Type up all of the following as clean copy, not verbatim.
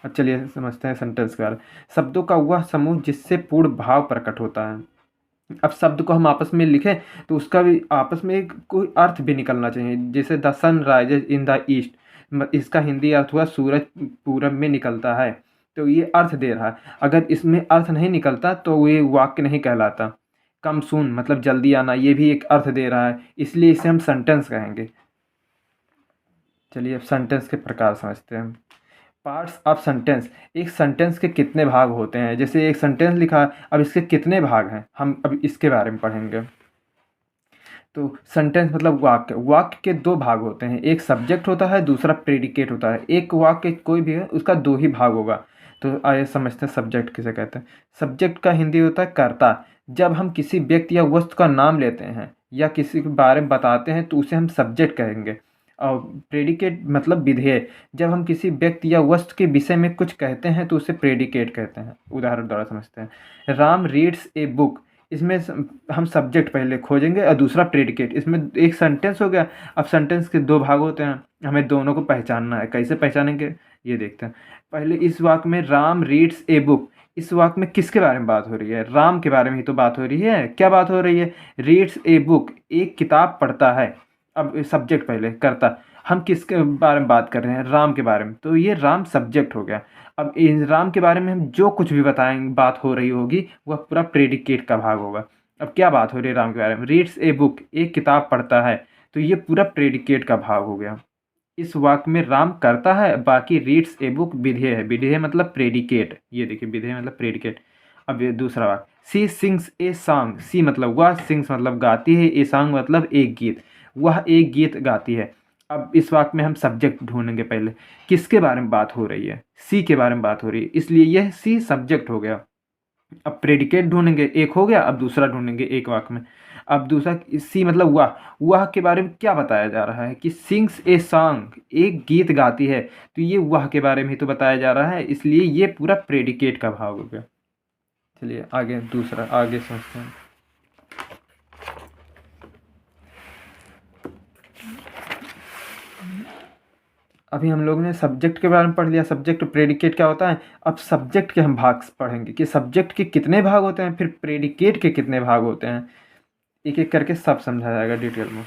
अब चलिए समझते हैं सेंटेंस के बारे में। शब्दों का वह समूह जिससे पूर्ण भाव प्रकट होता है। अब शब्द को हम आपस में लिखें तो उसका भी आपस में एक कोई अर्थ भी निकलना चाहिए। जैसे the sun rises in the east, इसका हिंदी अर्थ हुआ सूरज पूरब में निकलता है। तो ये अर्थ दे रहा है। अगर इसमें अर्थ नहीं निकलता तो ये वाक्य नहीं कहलाता। कम सून मतलब जल्दी आना, ये भी एक अर्थ दे रहा है, इसलिए इसे हम सेंटेंस कहेंगे। चलिए अब सेंटेंस के प्रकार समझते हैं। पार्ट्स ऑफ सेंटेंस, एक सेंटेंस के कितने भाग होते हैं। जैसे एक सेंटेंस लिखा है, अब इसके कितने भाग हैं हम अब इसके बारे में पढ़ेंगे। तो सेंटेंस मतलब वाक्य, वाक्य के दो भाग होते हैं, एक सब्जेक्ट होता है, दूसरा प्रेडिकेट होता है। एक वाक्य कोई भी है उसका दो ही भाग होगा। तो आइए समझते हैं सब्जेक्ट किसे कहते हैं। सब्जेक्ट का हिंदी होता है कर्ता। जब हम किसी व्यक्ति या वस्तु का नाम लेते हैं या किसी के बारे में बताते हैं तो उसे हम सब्जेक्ट कहेंगे। और प्रेडिकेट मतलब विधेय। जब हम किसी व्यक्ति या वस्तु के विषय में कुछ कहते हैं तो उसे प्रेडिकेट कहते हैं। उदाहरण द्वारा समझते हैं। राम रीड्स ए बुक, इसमें हम सब्जेक्ट पहले खोजेंगे और दूसरा प्रेडिकेट। इसमें एक सेंटेंस हो गया। अब सेंटेंस के दो भाग होते हैं, हमें दोनों को पहचानना है। कैसे पहचानेंगे ये देखते हैं। पहले इस वाक्य में राम रीड्स ए बुक, इस वाक्य में किसके बारे में बात हो रही है? राम के बारे में ही तो बात हो रही है। क्या बात हो रही है? रीड्स ए बुक, एक किताब पढ़ता है। अब सब्जेक्ट पहले करता, हम किसके बारे में बात कर रहे हैं? राम के बारे में, तो ये राम सब्जेक्ट हो गया। अब इन राम के बारे में हम जो कुछ भी बताएंगे, बात हो रही होगी, वह पूरा प्रेडिकेट का भाग होगा। अब क्या बात हो रही है राम के बारे में? रीड्स ए बुक, एक किताब पढ़ता है, तो ये पूरा प्रेडिकेट का भाग हो गया। इस वाक्य में राम करता है, बाकी रीड्स ए बुक विधेय है। विधेय मतलब प्रेडिकेट, ये देखिए विधेय मतलब प्रेडिकेट। अब ये दूसरा वाक्य, सी सिंग्स ए सॉन्ग, सी मतलब वह, सिंग्स मतलब गाती है, ए सॉन्ग मतलब एक गीत, वह एक गीत गाती है। अब इस वाक्य में हम सब्जेक्ट ढूंढेंगे पहले, किसके बारे में बात हो रही है? सी के बारे में बात हो रही है, इसलिए यह सी सब्जेक्ट हो गया। अब प्रेडिकेट ढूंढेंगे, एक हो गया, अब दूसरा ढूंढेंगे एक वाक्य में। अब दूसरा सी मतलब वह के बारे में क्या बताया जा रहा है कि सिंग्स ए सॉन्ग, एक गीत गाती है, तो ये वह के बारे में ही तो बताया जा रहा है, इसलिए ये पूरा प्रेडिकेट का भाग हो गया। चलिए आगे दूसरा आगे समझते हैं। अभी हम लोग ने सब्जेक्ट के बारे में पढ़ लिया, सब्जेक्ट प्रेडिकेट क्या होता है। अब सब्जेक्ट के हम भाग पढ़ेंगे कि सब्जेक्ट के कितने भाग होते हैं, फिर प्रेडिकेट के कितने भाग होते हैं। एक एक करके सब समझा जाएगा डिटेल में।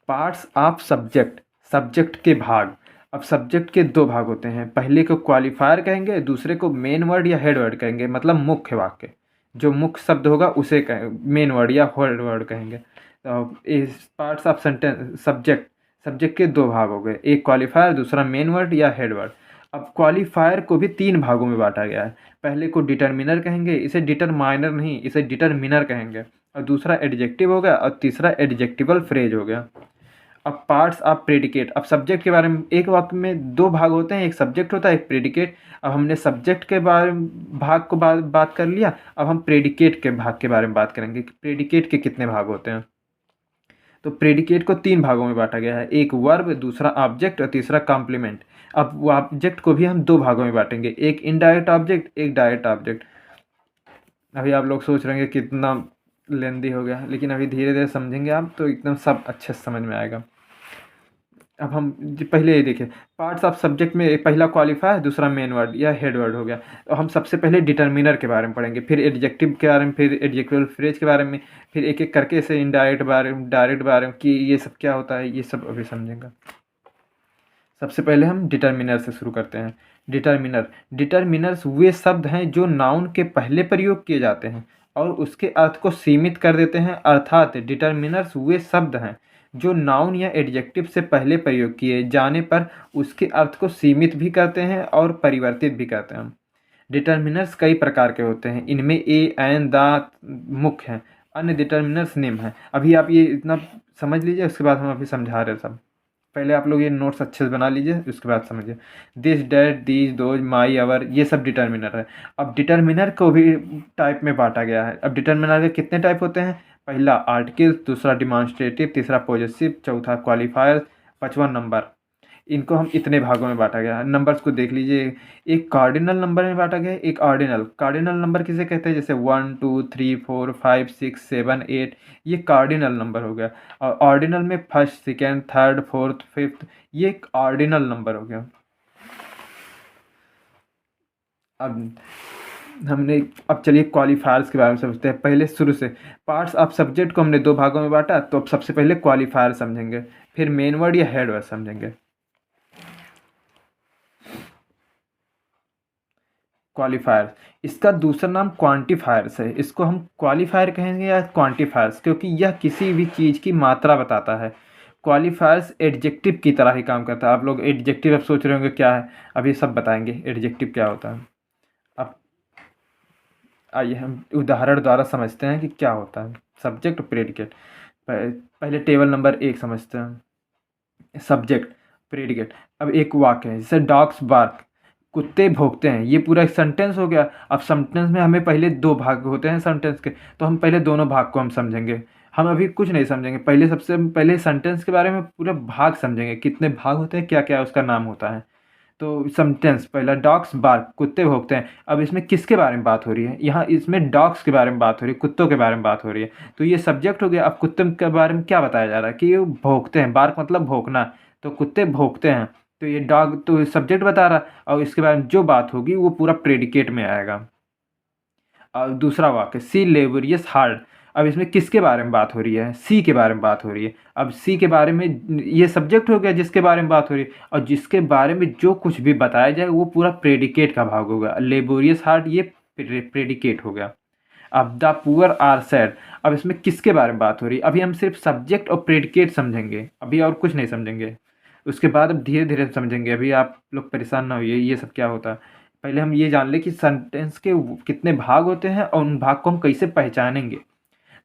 पार्ट्स ऑफ सब्जेक्ट, सब्जेक्ट के भाग। अब सब्जेक्ट के दो भाग होते हैं, पहले को क्वालिफायर कहेंगे, दूसरे को मेन वर्ड या हेड वर्ड कहेंगे, मतलब मुख्य वाक्य। जो मुख्य शब्द होगा उसे मेन वर्ड या हेड वर्ड कहेंगे। तो इस parts of sentence subject, subject के दो भाग हो गए, एक क्वालिफायर, दूसरा मेन वर्ड या हेड वर्ड। अब क्वालिफायर को भी तीन भागों में बांटा गया है। पहले को डिटरमिनर कहेंगे, इसे डिटरमाइनर नहीं, इसे डिटरमिनर कहेंगे। और दूसरा एडजेक्टिव हो गया, और तीसरा एडजेक्टिवल फ्रेज हो गया। अब पार्ट्स ऑफ प्रेडिकेट, अब सब्जेक्ट के बारे में एक वाक्य में दो भाग होते हैं, एक सब्जेक्ट होता है, एक प्रेडिकेट। अब हमने सब्जेक्ट के बारे में भाग को बात कर लिया, अब हम प्रेडिकेट के भाग के बारे में बात करेंगे कि प्रेडिकेट के कितने भाग होते हैं। तो प्रेडिकेट को तीन भागों में बांटा गया है, एक वर्ब, दूसरा ऑब्जेक्ट और तीसरा कॉम्प्लीमेंट। अब ऑब्जेक्ट को भी हम दो भागों में बांटेंगे, एक इनडायरेक्ट ऑब्जेक्ट, एक डायरेक्ट ऑब्जेक्ट। अभी आप लोग सोच रहे हैं कि कितना लेंदी हो गया, लेकिन अभी धीरे धीरे समझेंगे आप तो एकदम सब अच्छे से समझ में आएगा। अब हम पहले ये देखें, पार्ट्स ऑफ सब्जेक्ट में पहला क्वालिफायर, दूसरा मेन वर्ड या हेड वर्ड हो गया। तो हम सबसे पहले डिटरमिनर के बारे में पढ़ेंगे, फिर एडजेक्टिव के बारे में, फिर एडजेक्टिवल फ्रेज के बारे में, फिर एक एक करके इसे इनडायरेक्ट बारे में, डायरेक्ट बारे में कि ये सब क्या होता है, ये सब अभी समझेंगे। सबसे पहले हम डिटरमिनर से शुरू करते हैं। डिटरमिनर, डिटरमिनर्स वे शब्द हैं जो नाउन के पहले प्रयोग किए जाते हैं और उसके अर्थ को सीमित कर देते हैं। अर्थात डिटरमिनर्स वे शब्द हैं जो नाउन या एडजेक्टिव से पहले प्रयोग किए जाने पर उसके अर्थ को सीमित भी करते हैं और परिवर्तित भी करते हैं। डिटरमिनर्स कई प्रकार के होते हैं, इनमें ए, एन, द मुख्य हैं। अन्य डिटरमिनर्स निम्न हैं। अभी आप ये इतना समझ लीजिए, उसके बाद हम अभी समझा रहे सब। पहले आप लोग ये नोट्स अच्छे से बना लीजिए, उसके बाद समझिए। दिस, डैट, दीज, दोज, माई, अवर, ये सब डिटरमिनर है। अब डिटरमिनर को भी टाइप में बांटा गया है। अब डिटरमिनर के कितने टाइप होते हैं? पहला आर्टिकल, दूसरा डिमॉन्स्ट्रेटिव, तीसरा पॉजेसिव, चौथा क्वालिफायर, पांचवा नंबर। इनको हम इतने भागों में बांटा गया है। नंबर्स को देख लीजिए, एक कार्डिनल नंबर में बांटा गया है, एक ऑर्डिनल। कार्डिनल नंबर किसे कहते हैं? जैसे 1 2 3 4 5 6 7 8, ये कार्डिनल नंबर हो गया। और ऑर्डिनल में first, second, third, fourth, fifth, ये एक ऑर्डिनल नंबर हो गया। अब हमने अब चलिए क्वालिफायर्स के बारे में समझते हैं। पहले शुरू से पार्ट्स ऑफ सब्जेक्ट को हमने दो भागों में बांटा, तो अब सबसे पहले क्वालिफायर समझेंगे, फिर मेन वर्ड या हेड वर्ड समझेंगे। क्वालिफायर, इसका दूसरा नाम क्वांटिफायर्स है। इसको हम क्वालिफायर कहेंगे या क्वांटिफायर्स, क्योंकि यह किसी भी चीज़ की मात्रा बताता है। क्वालिफायर्स एडजेक्टिव की तरह ही काम करता है। आप लोग एडजेक्टिव अब सोच रहे होंगे क्या है, अभी सब बताएंगे एडजेक्टिव क्या होता है। अब आइए हम उदाहरण द्वारा समझते हैं कि क्या होता है सब्जेक्ट और प्रेडिकेट। पहले टेबल नंबर 1 समझते हैं, सब्जेक्ट, प्रेडिकेट। अब एक वाक्य है, जैसे डॉग्स बार्क, कुत्ते भौंकते हैं, ये पूरा एक सेंटेंस हो गया। अब सेंटेंस में हमें पहले दो भाग होते हैं सेंटेंस के, तो हम पहले दोनों भाग को हम समझेंगे। हम अभी कुछ नहीं समझेंगे, पहले सबसे पहले सेंटेंस के बारे में पूरा भाग समझेंगे, कितने भाग होते हैं, क्या क्या उसका नाम होता है। तो सेंटेंस पहला, डॉग्स बार्क, कुत्ते भौंकते हैं। अब इसमें किसके बारे में बात हो रही है? यहाँ इसमें डॉग्स के बारे में बात हो रही है, कुत्तों के बारे में बात हो रही है। तो ये सब्जेक्ट हो गया। अब कुत्ते के बारे में क्या बताया जा रहा है कि ये भौंकते हैं, बार्क मतलब भौंकना, तो कुत्ते भौंकते हैं। तो ये डॉग तो सब्जेक्ट बता रहा, और इसके बारे में जो बात होगी वो पूरा प्रेडिकेट में आएगा। और दूसरा वाक्य, सी लेबोरियस हार्ड। अब इसमें किसके बारे में बात हो रही है? सी के बारे में बात हो रही है। अब सी के बारे में, ये सब्जेक्ट हो गया जिसके बारे में बात हो रही है, और जिसके बारे में जो कुछ भी बताया जाए वो पूरा प्रेडिकेट का भाग होगा। लेबोरियस हार्ड ये प्रेडिकेट हो गया। अब द पुअर आर सैड, अब इसमें किसके बारे में बात हो रही है? अभी हम सिर्फ सब्जेक्ट और प्रेडिकेट समझेंगे, अभी और कुछ नहीं समझेंगे। उसके बाद अब धीरे धीरे समझेंगे, अभी आप लोग परेशान ना होइए ये सब क्या होता है। पहले हम ये जान ले कि सेंटेंस के कितने भाग होते हैं और उन भाग को हम कैसे पहचानेंगे।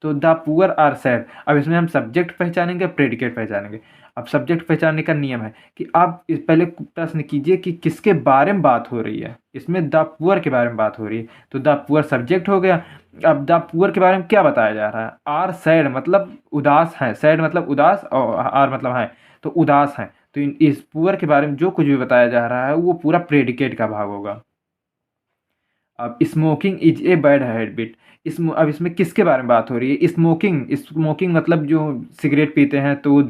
तो द पुअर आर सैड, अब इसमें हम सब्जेक्ट पहचानेंगे, प्रेडिकेट पहचानेंगे। अब सब्जेक्ट पहचानने का नियम है कि आप इस पहले प्रश्न कीजिए कि किसके बारे में बात हो रही है। इसमें द पुअर के बारे में बात हो रही है, तो द पुअर सब्जेक्ट हो गया। अब द पुअर के बारे में क्या बताया जा रहा है? आर सैड मतलब उदास है, सैड मतलब उदास, और आर मतलब है, तो उदास है। तो इस पुअर के बारे में जो कुछ भी बताया जा रहा है वो पूरा प्रेडिकेट का भाग होगा। अब smoking is a bad habit, अब इसमें किसके बारे में बात हो रही है? स्मोकिंग, स्मोकिंग मतलब जो सिगरेट पीते हैं, तो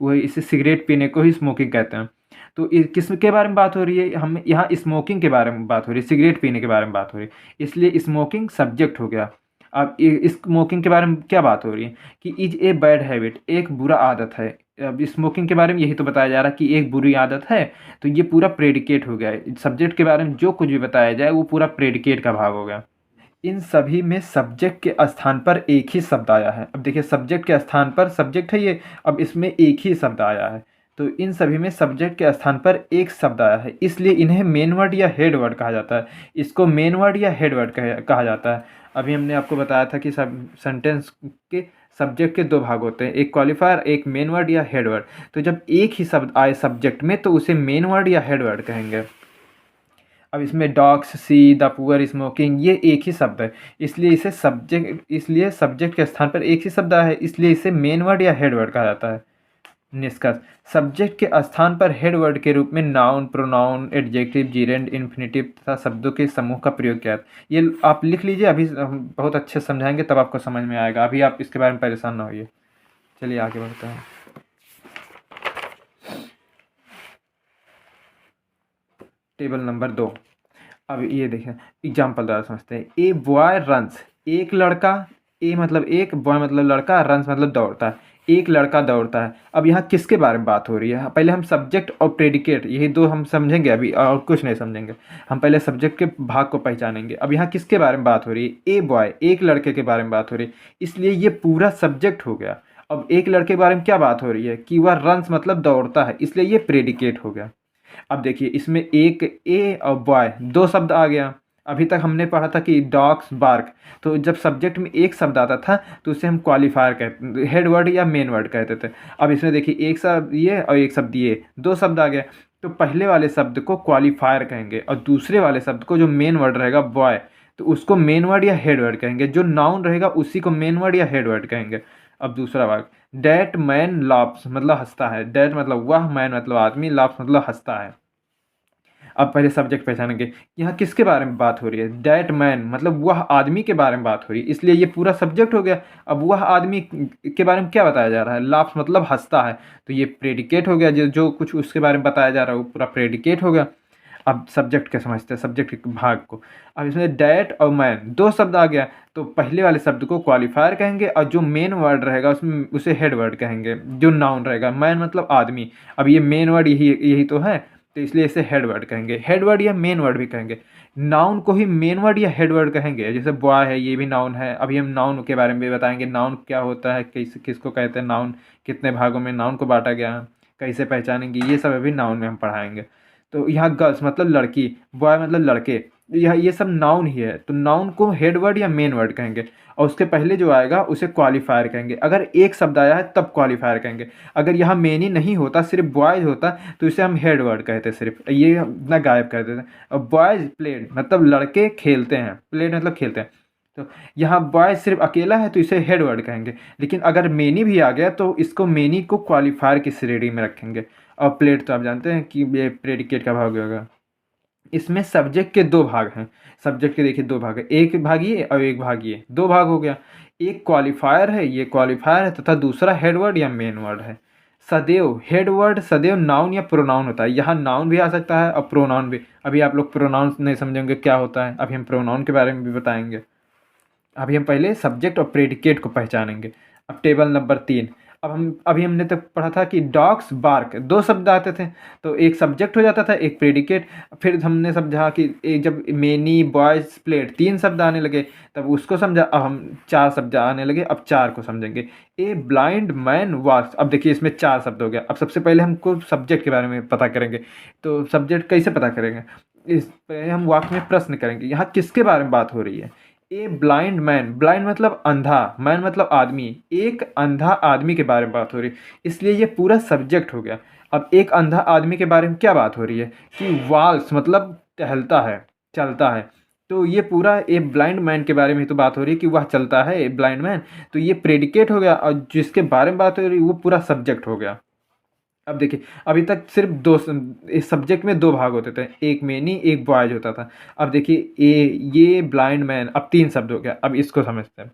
वो इसे सिगरेट पीने को ही स्मोकिंग कहते हैं। तो किसके बारे में बात हो रही है? हम यहाँ स्मोकिंग के बारे में बात हो रही है, सिगरेट पीने के बारे में बात हो रही है, इसलिए स्मोकिंग सब्जेक्ट हो गया। अब स्मोकिंग के बारे में क्या बात हो रही है कि इज ए बैड हैबिट, एक बुरा आदत है। अब स्मोकिंग के बारे में यही तो बताया जा रहा है कि एक बुरी आदत है, तो ये पूरा प्रेडिकेट हो गया। सब्जेक्ट के बारे में जो कुछ भी बताया जाए वो पूरा प्रेडिकेट का भाग हो गया। इन सभी में सब्जेक्ट के स्थान पर एक ही शब्द आया है। अब देखिए सब्जेक्ट के स्थान पर, सब्जेक्ट है ये, अब इसमें एक ही शब्द आया है। तो इन सभी में सब्जेक्ट के स्थान पर एक शब्द आया है, इसलिए इन्हें मेन वर्ड या हेड वर्ड कहा जाता है। इसको मेन वर्ड या हेड वर्ड कहा जाता है। अभी हमने आपको बताया था कि सब सेंटेंस के सब्जेक्ट के दो भाग होते हैं, एक क्वालिफायर, एक मेन वर्ड या हेड वर्ड। तो जब एक ही शब्द आए सब्जेक्ट में तो उसे मेन वर्ड या हेड वर्ड कहेंगे। अब इसमें डॉग्स, सी, द पुअर, स्मोकिंग, ये एक ही शब्द है, इसलिए सब्जेक्ट के स्थान पर एक ही शब्द आया है, इसलिए इसे मेन वर्ड या हेड वर्ड कहा जाता है। निष्कर्ष, सब्जेक्ट के स्थान पर हेड वर्ड के रूप में नाउन, प्रोनाउन, एडजेक्टिव, जीरेंड, इन्फिनिटिव तथा शब्दों के समूह का प्रयोग किया है। ये आप लिख लीजिए, अभी हम बहुत अच्छे से समझाएंगे तब आपको समझ में आएगा, अभी आप इसके बारे में परेशान ना होइए। चलिए आगे बढ़ते हैं। Table number 2। अब ये देखें, एग्जाम्पल द्वारा समझते हैं। ए बॉय रन्स, एक लड़का, ए मतलब एक, बॉय मतलब लड़का, रन्स मतलब दौड़ता है, एक लड़का दौड़ता है। अब यहाँ किसके बारे में बात हो रही है? पहले हम सब्जेक्ट और प्रेडिकेट यही दो हम समझेंगे, अभी और कुछ नहीं समझेंगे। हम पहले सब्जेक्ट के भाग को पहचानेंगे। अब यहाँ किसके बारे में बात हो रही है? ए बॉय, एक लड़के के बारे में बात हो रही है, इसलिए ये पूरा सब्जेक्ट हो गया। अब एक लड़के के बारे में क्या बात हो रही है कि वह रन्स मतलब दौड़ता है, इसलिए ये प्रेडिकेट हो गया। अब देखिए इसमें एक ए और बॉय दो शब्द आ गया। अभी तक हमने पढ़ा था कि डॉग्स बार्क, तो जब सब्जेक्ट में एक शब्द आता था तो उसे हम क्वालिफायर कहते, हेड वर्ड या मेन वर्ड कहते थे। अब इसमें देखिए एक शब्द ये और एक शब्द ये, दो शब्द आ गए, तो पहले वाले शब्द को क्वालिफायर कहेंगे और दूसरे वाले शब्द को जो मेन वर्ड रहेगा बॉय, तो उसको मेन वर्ड या हेड वर्ड कहेंगे। जो नाउन रहेगा उसी को मेन वर्ड या हेड वर्ड कहेंगे। अब दूसरा वाक्य, डैट मैन लाफ्स मतलब हंसता है, डैट मतलब वह, मैन मतलब आदमी, लाफ्स मतलब हंसता है। अब पहले सब्जेक्ट पहचानेंगे, यहाँ किसके बारे में बात हो रही है, डैट मैन मतलब वह आदमी के बारे में बात हो रही है, इसलिए ये पूरा सब्जेक्ट हो गया। अब वह आदमी के बारे में क्या बताया जा रहा है, लाफ्स मतलब हंसता है, तो ये प्रेडिकेट हो गया, जो जो कुछ उसके बारे में बताया जा रहा है वो पूरा प्रेडिकेट हो गया। अब सब्जेक्ट क्या समझते हैं, सब्जेक्ट के भाग को। अब इसमें डैट और मैन दो शब्द आ गया, तो पहले वाले शब्द को क्वालिफायर कहेंगे और जो मेन वर्ड रहेगा उसमें उसे हेड वर्ड कहेंगे, जो नाउन रहेगा। मैन मतलब आदमी, अब ये मेन वर्ड यही यही तो है, तो इसलिए इसे हेड वर्ड कहेंगे। हेड वर्ड या मेन वर्ड भी कहेंगे, नाउन को ही मेन वर्ड या हेड वर्ड कहेंगे। जैसे बॉय है, ये भी नाउन है। अभी हम नाउन के बारे में भी बताएंगे, नाउन क्या होता है, किसको कहते हैं, नाउन कितने भागों में नाउन को बांटा गया है, कैसे पहचानेंगे, ये सब अभी नाउन में हम पढ़ाएंगे। तो यहाँ गर्ल्स मतलब लड़की, बॉय मतलब लड़के, यह ये सब नाउन ही है, तो नाउन को हेड वर्ड या मेन वर्ड कहेंगे, और उसके पहले जो आएगा उसे क्वालिफायर कहेंगे। अगर एक शब्द आया है तब क्वालिफायर कहेंगे। अगर यहाँ मेनी नहीं होता, सिर्फ बॉयज होता, तो इसे हम हेड वर्ड कहते, सिर्फ ये अपना गायब कर देते। और बॉयज प्लेड मतलब लड़के खेलते हैं, प्लेड मतलब खेलते हैं, तो यहाँ बॉयज सिर्फ अकेला है तो इसे हेड वर्ड कहेंगे। लेकिन अगर मेनी भी आ गया तो इसको मेनी को क्वालिफायर की श्रेणी में रखेंगे। और प्लेड तो आप जानते हैं कि ये प्रेडिकेट का भाग होगा। इसमें सब्जेक्ट के दो भाग हैं, सब्जेक्ट के देखिए दो भाग है, एक भाग ये और एक भाग ये, दो भाग हो गया। एक क्वालिफायर है, ये क्वालिफायर है, तथा दूसरा हेड वर्ड या मेन वर्ड है। सदैव हेड वर्ड सदैव नाउन या प्रोनाउन होता है, यहाँ नाउन भी आ सकता है और प्रोनाउन भी। अभी आप लोग प्रोनाउन नहीं समझेंगे क्या होता है, अभी हम प्रोनाउन के बारे में भी बताएंगे। अभी हम पहले सब्जेक्ट और प्रेडिकेट को पहचानेंगे। अब टेबल नंबर 3, अब हम अभी हमने तक पढ़ा था कि डॉग्स बार्क, दो शब्द आते थे, तो एक सब्जेक्ट हो जाता था, एक प्रेडिकेट। फिर हमने समझा कि एक जब मेनी बॉयज प्लेड तीन शब्द आने लगे तब उसको समझा। अब हम चार शब्द आने लगे, अब चार को समझेंगे। ए ब्लाइंड मैन वॉक्स, अब देखिए इसमें चार शब्द हो गया। अब सबसे पहले हमको सब्जेक्ट के बारे में पता करेंगे, तो सब्जेक्ट कैसे पता करेंगे, इस पे हम वाक्य में प्रश्न करेंगे, यहाँ किसके बारे में बात हो रही है। ए ब्लाइंड मैन, ब्लाइंड मतलब अंधा, मैन मतलब आदमी, एक अंधा आदमी के बारे में बात हो रही है, इसलिए ये पूरा सब्जेक्ट हो गया। अब एक अंधा आदमी के बारे में क्या बात हो रही है कि वॉल्स मतलब टहलता है, चलता है, तो ये पूरा ए ब्लाइंड मैन के बारे में तो बात हो रही है कि वह चलता है, ए ब्लाइंड मैन, तो ये प्रेडिकेट हो गया, और जिसके बारे में बात हो रही है वो पूरा सब्जेक्ट हो गया। अब देखिए अभी तक सिर्फ दो इस सब्जेक्ट में दो भाग होते थे, एक मेनी एक बॉयज होता था। अब देखिए ये ब्लाइंड मैन, अब तीन शब्द हो गया। अब इसको समझते हैं।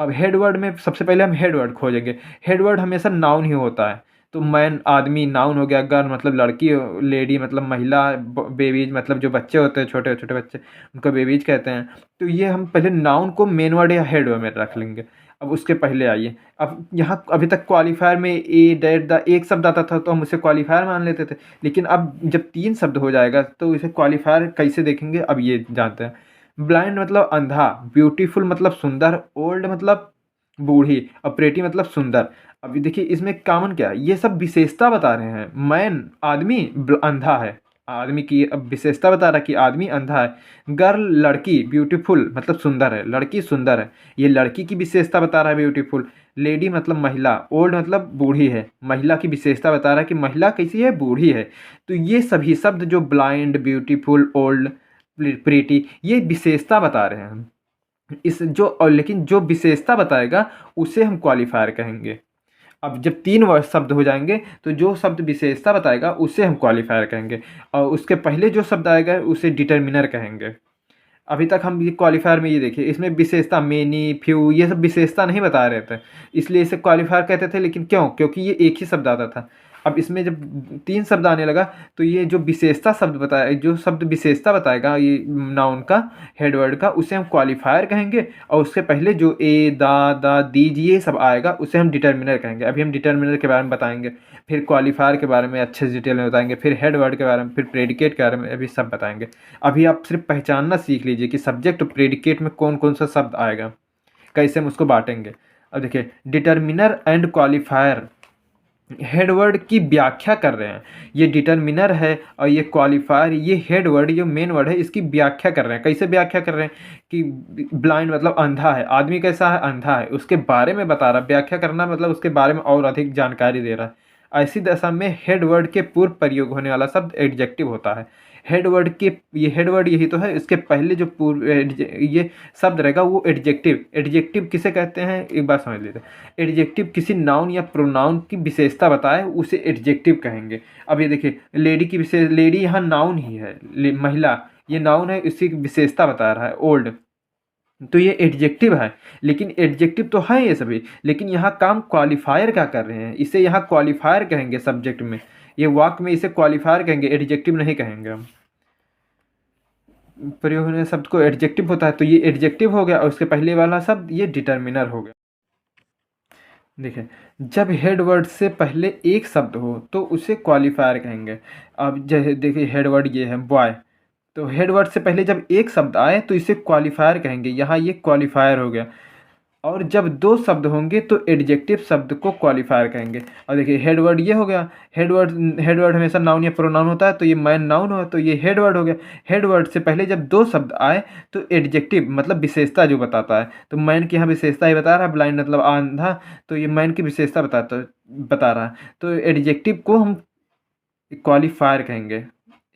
अब हेड वर्ड में सबसे पहले हम हेड वर्ड खोजेंगे। हेड वर्ड हमेशा नाउन ही होता है, तो मैन आदमी नाउन हो गया, गर्ल मतलब लड़की, लेडी मतलब महिला, बेबीज मतलब जो बच्चे होते हैं, छोटे छोटे बच्चे, उनको बेबीज कहते हैं। तो ये हम पहले नाउन को मेन वर्ड या हेड वर्ड में रख लेंगे। अब उसके पहले आइए, अब यहाँ अभी तक क्वालिफायर में ए डेट द एक शब्द आता था तो हम उसे क्वालिफायर मान लेते थे, लेकिन अब जब तीन शब्द हो जाएगा तो इसे क्वालिफायर कैसे देखेंगे, अब ये जानते हैं। ब्लाइंड मतलब अंधा, ब्यूटीफुल मतलब सुंदर, ओल्ड मतलब बूढ़ी, और प्रेटी मतलब सुंदर। अभी देखिए इसमें कॉमन क्या है, ये सब विशेषता बता रहे हैं। मैन आदमी, अंधा है, आदमी की अब विशेषता बता रहा है कि आदमी अंधा है। गर्ल लड़की, ब्यूटीफुल मतलब सुंदर है, लड़की सुंदर है, ये लड़की की विशेषता बता रहा है ब्यूटीफुल। लेडी मतलब महिला, ओल्ड मतलब बूढ़ी है, महिला की विशेषता बता रहा है कि महिला कैसी है, बूढ़ी है। तो ये सभी शब्द जो ब्लाइंड, ब्यूटीफुल, ओल्ड, प्रीटी, ये विशेषता बता रहे हैं। इस जो और लेकिन जो विशेषता बताएगा उसे हम क्वालिफायर कहेंगे। अब जब तीन वर्ड शब्द हो जाएंगे तो जो शब्द विशेषता बताएगा उसे हम क्वालिफायर कहेंगे, और उसके पहले जो शब्द आएगा उसे डिटर्मिनर कहेंगे। अभी तक हम ये क्वालिफायर में ये देखिए, इसमें विशेषता मेनी, फ्यू, ये सब विशेषता नहीं बता रहे थे, इसलिए इसे क्वालिफायर कहते थे। लेकिन क्यों, क्योंकि ये एक ही शब्द आता था। अब इसमें जब तीन शब्द आने लगा तो ये जो विशेषता शब्द बताया, जो शब्द विशेषता बताएगा ये नाउन का, हेड वर्ड का, उसे हम क्वालिफायर कहेंगे। और उसके पहले जो ए दा दीज ये सब आएगा उसे हम डिटर्मिनर कहेंगे। अभी हम डिटर्मिनर के बारे में बताएंगे, फिर क्वालिफायर के बारे में अच्छे से डिटेल में बताएंगे, फिर हेड वर्ड के बारे में, फिर प्रेडिकेट के बारे में, अभी सब बताएंगे। अभी आप सिर्फ पहचानना सीख लीजिए कि सब्जेक्ट और प्रेडिकेट में कौन कौन सा शब्द आएगा, कैसे हम उसको बांटेंगे। अब देखिए determiner and qualifier head word की व्याख्या कर रहे हैं। ये डिटर्मिनर है और ये क्वालिफायर, ये हेड वर्ड जो मेन वर्ड है इसकी व्याख्या कर रहे हैं। कैसे व्याख्या कर रहे हैं कि ब्लाइंड मतलब अंधा है, आदमी कैसा है, अंधा है, उसके बारे में बता रहा है। व्याख्या करना मतलब उसके बारे में और अधिक जानकारी दे रहा है। ऐसी दशा में हेड वर्ड के पूर्व प्रयोग होने वाला शब्द एडजेक्टिव होता है। हेड वर्ड के, ये हेड वर्ड यही तो है, इसके पहले जो पूर्व ये शब्द रहेगा वो एडजेक्टिव। एडजेक्टिव किसे कहते हैं एक बार समझ लेते हैं। एडजेक्टिव किसी नाउन या प्रोनाउन की विशेषता बताए उसे एडजेक्टिव कहेंगे। अब ये देखिए, लेडी की विशेष, लेडी यहाँ नाउन ही है, महिला ये नाउन है, इसी की विशेषता बता रहा है ओल्ड, तो ये एडजेक्टिव है। लेकिन एडजेक्टिव तो है ये सभी, लेकिन यहाँ काम क्वालिफायर क्या कर रहे हैं, इसे यहाँ क्वालिफायर कहेंगे सब्जेक्ट में, ये वाक्य में इसे क्वालिफायर कहेंगे, एडजेक्टिव नहीं कहेंगे हम। प्रयोग होने शब्द को एडजेक्टिव होता है, तो ये एडजेक्टिव हो गया, और उसके पहले वाला शब्द ये डिटर्मिनर हो गया। देखिए, जब हेड वर्ड से पहले एक शब्द हो तो उसे क्वालिफायर कहेंगे। अब जैसे देखिए, हेड वर्ड ये है बॉय, तो हेड वर्ड से पहले जब एक शब्द आए तो इसे क्वालिफायर कहेंगे, यहाँ ये क्वालिफायर हो गया। और जब दो शब्द होंगे तो एडजेक्टिव शब्द को क्वालिफायर कहेंगे। और देखिए, हेड वर्ड ये हो गया, हेड वर्ड हमेशा नाउन या प्रोनाउन होता है, तो ये मैन नाउन हो, तो ये हेड वर्ड हो गया। हेड वर्ड से पहले जब दो शब्द आए तो एडजेक्टिव मतलब विशेषता जो बताता है, तो मैन की यहाँ विशेषता ही बता रहा है, ब्लाइंड मतलब अंधा, तो ये मैन की विशेषता बता रहा है, तो एडजेक्टिव को हम क्वालिफायर कहेंगे।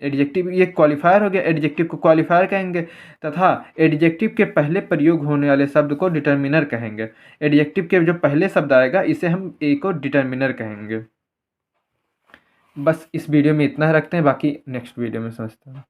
एडजेक्टिव ये क्वालिफायर हो गया, एडजेक्टिव को क्वालिफायर कहेंगे, तथा एडजेक्टिव के पहले प्रयोग होने वाले शब्द को डिटर्मिनर कहेंगे। एडजेक्टिव के जो पहले शब्द आएगा इसे हम ए को डिटर्मिनर कहेंगे। बस इस वीडियो में इतना रखते हैं, बाकी नेक्स्ट वीडियो में समझते हैं।